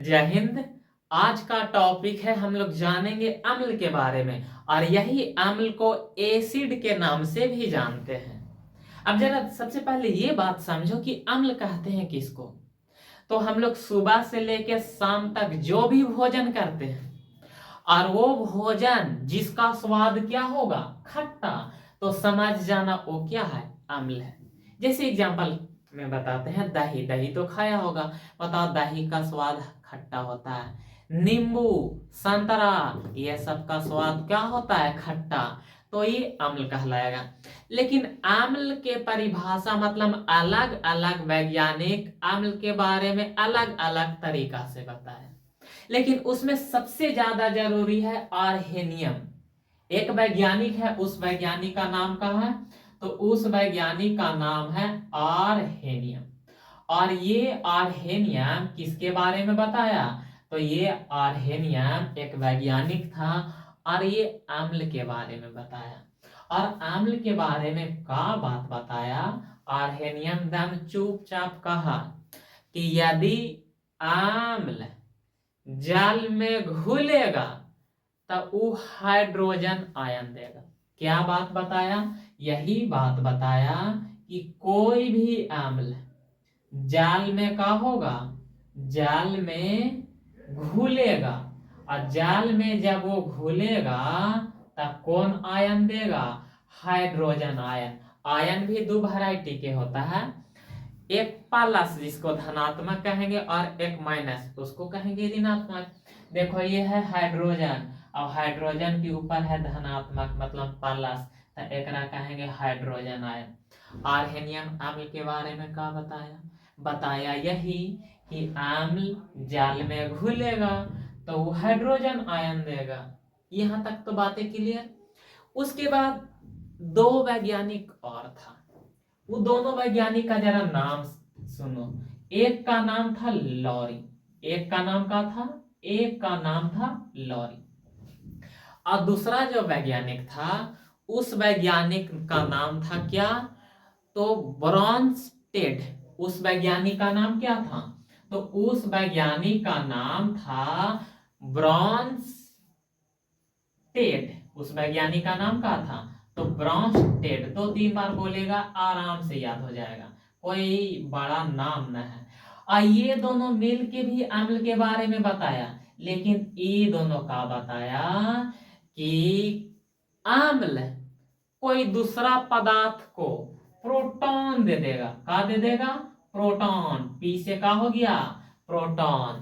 जय हिंद। आज का टॉपिक है, हम लोग जानेंगे अम्ल के बारे में, और यही अम्ल को एसिड के नाम से भी जानते हैं। अब जरा सबसे पहले ये बात समझो कि अम्ल कहते हैं किसको। तो हम लोग सुबह से लेकर शाम तक जो भी भोजन करते हैं, और वो भोजन जिसका स्वाद क्या होगा, खट्टा, तो समझ जाना वो क्या है, अम्ल है। जैसे एग्जांपल में बताते हैं, दही। दही तो खाया होगा, बताओ दही का स्वाद खट्टा होता है। नींबू, संतरा, ये सब का स्वाद क्या होता है, खट्टा, तो ये अम्ल कहलाएगा। लेकिन अम्ल के परिभाषा मतलब अलग अलग वैज्ञानिक अम्ल के बारे में अलग अलग तरीका से बताए, लेकिन उसमें सबसे ज्यादा जरूरी है आर्हेनियम। एक वैज्ञानिक है, उस वैज्ञानिक का नाम क्या है, तो उस वैज्ञानिक का नाम है आर्हेनियम। और ये आर्हेनियम किसके बारे में बताया, तो ये आर्हेनियम एक वैज्ञानिक था, और ये अम्ल के बारे में बताया। और अम्ल के बारे में क्या बात बताया, आर्हेनियम दम चुपचाप कहा कि यदि अम्ल जल में घुलेगा तब वो हाइड्रोजन आयन देगा। क्या बात बताया, यही बात बताया कि कोई भी अम्ल जल में का होगा, जल में घुलेगा, और जल में जब वो घुलेगा तब कौन आयन देगा, हाइड्रोजन आयन। आयन भी दो वैरायटी के होता है, एक प्लस जिसको धनात्मक कहेंगे, और एक माइनस उसको कहेंगे ऋणात्मक। देखो ये है हाइड्रोजन, और हाइड्रोजन के ऊपर है धनात्मक मतलब प्लस, तो एक कहेंगे हाइड्रोजन आयन। आर्हेनियम अम्ल के बारे में क्या बताया, बताया यही कि अम्ल जल में घुलेगा तो वो हाइड्रोजन आयन देगा। यहाँ तक तो बातें क्लियर। उसके बाद दो वैज्ञानिक और था, वो दोनों वैज्ञानिक का जरा नाम सुनो। एक का नाम था लॉरी, एक का नाम का था, एक का नाम था लॉरी। और दूसरा जो वैज्ञानिक था, उस वैज्ञानिक का नाम था क्या, तो ब्रॉन्स्टेड। उस वैज्ञानिक का नाम क्या था, तो उस वैज्ञानिक का नाम था ब्रॉन्स्टेड। उस वैज्ञानिक का नाम क्या था, तो ब्रॉन्स्टेड। 2-3 बार बोलेगा, आराम से याद हो जाएगा, कोई बड़ा नाम न है। और ये दोनों मिल के भी अम्ल के बारे में बताया, लेकिन ये दोनों का बताया कि अम्ल कोई दूसरा पदार्थ को प्रोटॉन दे देगा। क्या दे देगा, प्रोटॉन। पी से का हो गया, प्रोटॉन।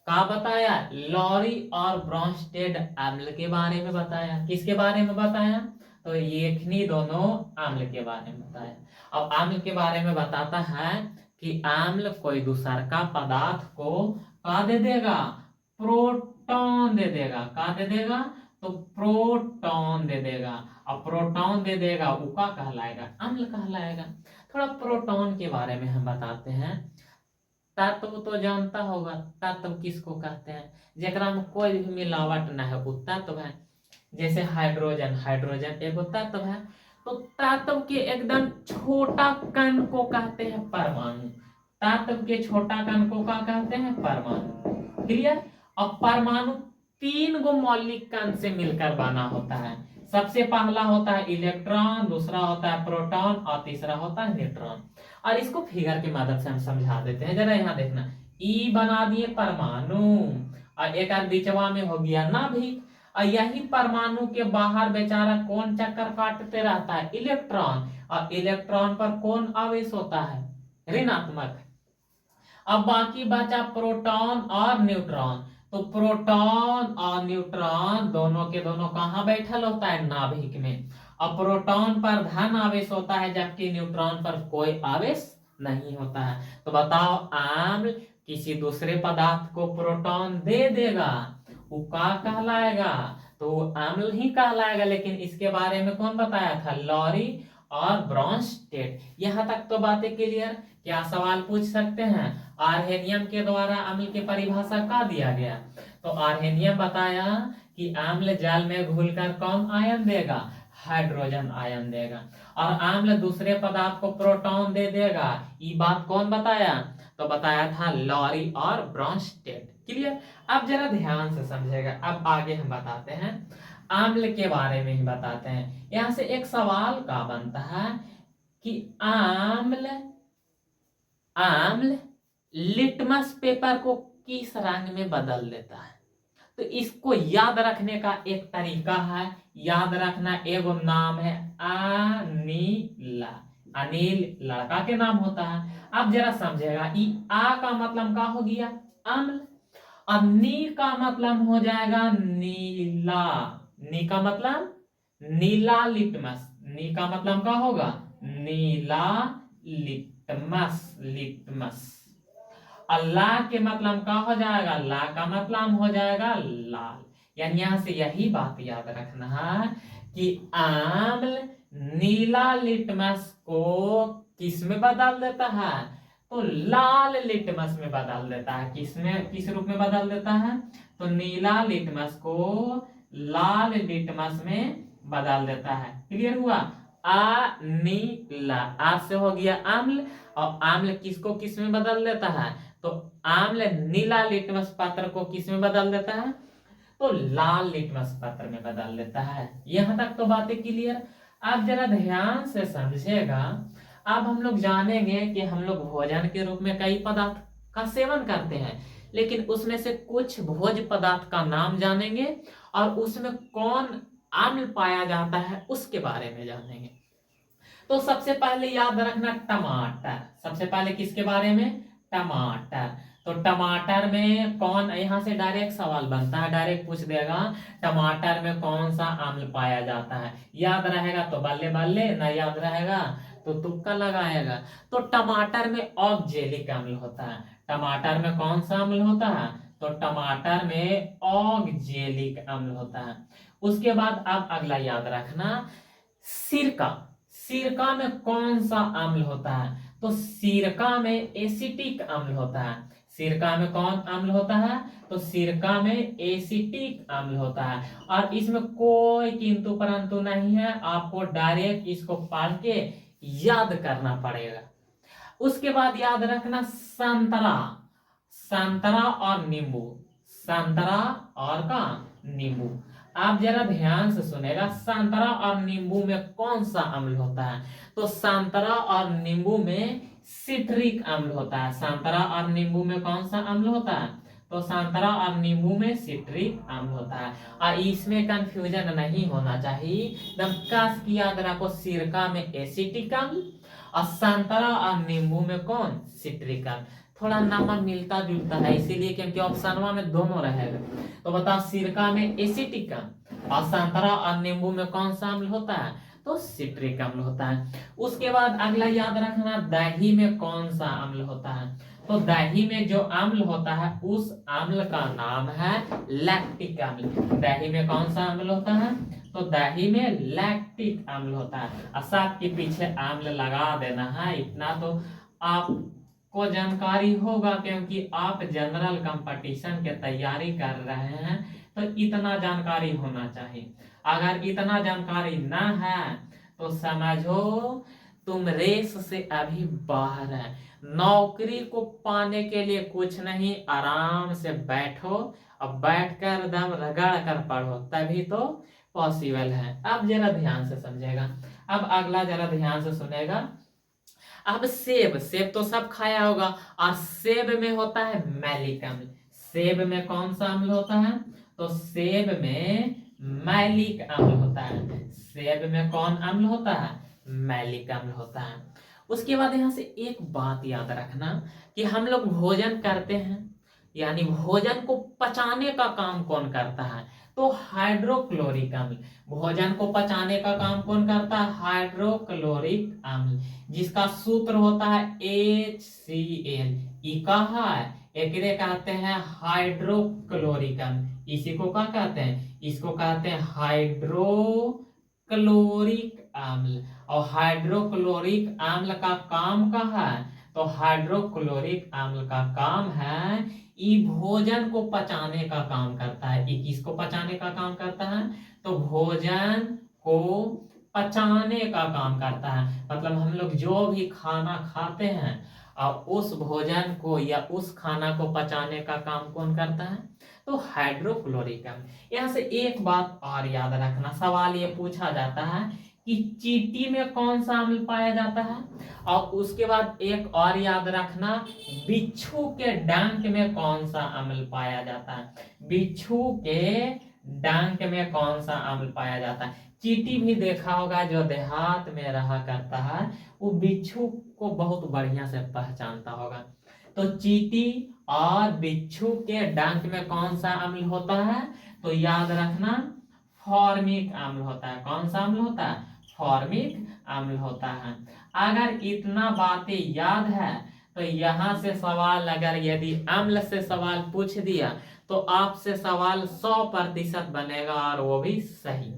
का बताया, लॉरी और ब्रॉन्स्टेड अम्ल के बारे में बताया। किसके बारे में बताया, तो ये दोनों अम्ल के बारे में बताया। अब अम्ल के बारे में बताता है कि अम्ल कोई दूसरा का पदार्थ को का दे देगा, प्रोटॉन दे देगा। का दे देगा, तो प्रोटॉन दे देगा। अब प्रोटॉन दे देगा वो का कहलाएगा, अम्ल कहलाएगा। थोड़ा प्रोटॉन के बारे में हम बताते हैं। तत्व तो जानता होगा, तत्व किसको कहते हैं, जेकरा में कोई भी मिलावट ना है वो तत्व है। जैसे हाइड्रोजन, हाइड्रोजन एगो तत्व है। तो तत्व के एकदम छोटा कण को कहते हैं परमाणु। तत्व के छोटा कण को क्या कहते हैं, परमाणु। क्लियर। अब परमाणु 3 गो मौलिक कण से मिलकर बना होता है। सबसे पहला होता है इलेक्ट्रॉन, दूसरा होता है प्रोटॉन, और तीसरा होता है न्यूट्रॉन। और इसको फिगर की मदद से हम समझा देते हैं। जरा यहाँ देखना, ई बना दिए परमाणु, और एक बीचवा में हो गया नाभिक। और यही परमाणु के बाहर बेचारा कौन चक्कर काटते रहता है, इलेक्ट्रॉन। और इलेक्ट्रॉन पर कौन आवेश होता है, ऋणात्मक। अब बाकी बचा प्रोटॉन और न्यूट्रॉन। तो प्रोटॉन और न्यूट्रॉन दोनों के दोनों कहां बैठल होता है, नाभिक में। अब प्रोटॉन पर धन आवेश होता है, जबकि न्यूट्रॉन पर कोई आवेश नहीं होता है। तो बताओ, अम्ल किसी दूसरे पदार्थ को प्रोटॉन दे देगा, वो क्या कहलाएगा, तो वो अम्ल ही कहलाएगा। लेकिन इसके बारे में कौन बताया था, लॉरी और ब्रॉन्स्टेड। यहां तक तो बातें क्लियर। क्या सवाल पूछ सकते हैं, आर्हेनियम के द्वारा अम्ल की परिभाषा का दिया गया, तो आर्हेनियम बताया कि अम्ल जल में घुलकर कौन आयन देगा, हाइड्रोजन आयन देगा। और अम्ल दूसरे पदार्थ को प्रोटॉन दे देगा, ये बात कौन बताया, तो बताया था लॉरी और ब्रॉन्स्टेड। क्लियर। अब जरा ध्यान से समझेगा। अब आगे हम बताते हैं, आम्ल के बारे में ही बताते हैं। यहां से एक सवाल का बनता है कि आम्ल आम्ल लिटमस पेपर को किस रंग में बदल देता है। तो इसको याद रखने का एक तरीका है, याद रखना। एगो नाम है अनिल। अनिल लड़का के नाम होता है। अब जरा समझेगा, ई आ का मतलब का हो गया अम्ल, और नी का मतलब हो जाएगा नीला। नी का मतलब नीला लिटमस। नी का मतलब का होगा नीला लिटमस। लिटमस। और ला के मतलब का हो जाएगा, ला का मतलब हो जाएगा लाल। यानी यहां से यही बात याद रखना है कि आम्ल नीला लिटमस को किस में बदल देता है, तो लाल लिटमस में बदल देता है। किस रूप में बदल देता है, तो नीला लिटमस को लाल लिटमस में बदल देता है। क्लियर हुआ। नीला आ से हो गया आम्ल, और आम्ल किसको किस में बदल देता है, तो आम्ल नीला लिटमस पत्र को किस में बदल देता है, तो लाल लिटमस पत्र में बदल देता है। यहां तक तो बातें क्लियर। आप जरा ध्यान से समझेगा। अब हम लोग जानेंगे कि हम लोग भोजन के रूप में कई पदार्थ का सेवन करते हैं, लेकिन उसमें से कुछ भोज्य पदार्थ का नाम जानेंगे, और उसमें कौन आम्ल पाया जाता है उसके बारे में जानेंगे। तो सबसे पहले याद रखना टमाटर। सबसे पहले किसके बारे में, टमाटर। तो टमाटर में कौन, यहां से डायरेक्ट सवाल बनता है, डायरेक्ट पूछ देगा टमाटर में कौन सा अम्ल पाया जाता है। याद रहेगा तो बल्ले बल्ले, ना याद रहेगा तो तुक्का लगाएगा। तो टमाटर में ऑक्जेलिक अम्ल होता है। टमाटर में कौन सा अम्ल होता है, तो टमाटर में ऑक्जेलिक अम्ल होता है। उसके बाद अब अगला याद रखना, सिरका। सिरका में कौन सा अम्ल होता है, तो सिरका में एसिटिक अम्ल होता है। सिरका में कौन अम्ल होता है, तो सिरका में एसिटिक अम्ल होता है। और इसमें कोई किंतु परंतु नहीं है, आपको डायरेक्ट इसको पढ़ के याद करना पड़ेगा। उसके बाद याद रखना संतरा। संतरा और नींबू। संतरा और का नींबू। आप जरा ध्यान से सुनेगा, संतरा और नींबू में कौन सा अम्ल होता है, तो संतरा और नींबू में सिट्रिक अम्ल होता है। संतरा और नींबू में कौन सा अम्ल होता है, तो संतरा और नींबू में सिट्रिक अम्ल होता है। और इसमें कंफ्यूजन नहीं होना चाहिए, एकदम कस की याद रखो, सिरका में एसिटिक अम्ल और संतरा और नींबू में कौन, सिट्रिक अम्ल। थोड़ा नाम मिलता जुलता है इसीलिए, क्योंकि ऑप्शन में दोनों रहेगा। तो बताओ, सिरका में एसिटिक अम्ल और संतरा और नींबू में कौन सा अम्ल होता है, तो सिट्रिक अम्ल होता है। उसके बाद अगला याद रखना, दही में कौन सा अम्ल होता है, तो दही में जो अम्ल होता है उस अम्ल का नाम है लैक्टिक अम्ल। दही में कौन सा अम्ल होता है, तो दही में लैक्टिक अम्ल होता है। और साथ के पीछे अम्ल लगा देना है, इतना तो आपको जानकारी होगा, क्योंकि आप जनरल कंपटीशन के तैयारी कर रहे हैं, तो इतना जानकारी होना चाहिए। अगर इतना जानकारी ना है तो समझो तुम रेस से अभी बाहर है। नौकरी को पाने के लिए कुछ नहीं, आराम से बैठो और बैठकर दम रगड़ कर पढ़ो, तभी तो पॉसिबल है। अब जरा ध्यान से समझेगा। अब अगला जरा ध्यान से सुनेगा। अब सेब, सेब तो सब खाया होगा, और सेब में होता है मैलिक अम्ल। सेब में कौन सा अम्ल होता है, तो सेब में मैलिक अम्ल होता है। सेब में कौन अम्ल होता है, मैलिक अम्ल होता है। उसके बाद यहां से एक बात याद रखना कि हम लोग भोजन करते हैं, यानी भोजन को पचाने का काम कौन करता है, तो हाइड्रोक्लोरिक अम्ल। भोजन को पचाने का काम कौन करता है, हाइड्रोक्लोरिक अम्ल, जिसका सूत्र होता है HCl। ई कहा है, एकरे कहते हैं हाइड्रोक्लोरिक अम्ल। इसी को क्या कहते हैं, इसको कहते हैं हाइड्रोक्लोरिक अम्ल। और हाइड्रोक्लोरिक अम्ल का काम क्या है, तो हाइड्रोक्लोरिक अम्ल का काम है, ये भोजन को पचाने का काम करता है। ये किसको पचाने का काम करता है, तो भोजन को पचाने का काम करता है। मतलब हम लोग जो भी खाना खाते हैं और उस भोजन को या उस खाना को पचाने का काम कौन करता है? तो हाइड्रोक्लोरिक अम्ल। यहाँ से एक बात और याद रखना, सवाल ये पूछा जाता है कि चींटी में कौन सा अम्ल पाया जाता है, और उसके बाद एक और याद रखना, बिच्छू के डंक में कौन सा अम्ल पाया जाता है। बिच्छू के डंक में कौन सा अम्ल पाया जाता है। चींटी भी देखा होगा, जो देहात में रहा करता है वो बिच्छू को बहुत बढ़िया से पहचानता होगा। तो चींटी और बिच्छू के डंक में कौन सा अम्ल होता है? तो याद रखना, फॉर्मिक अम्ल होता है। कौन सा अम्ल होता है? फॉर्मिक अम्ल होता है। अगर इतना बातें याद है तो यहां से सवाल, अगर यदि अम्ल से सवाल पूछ दिया तो आपसे सवाल 100% बनेगा, और वो भी सही।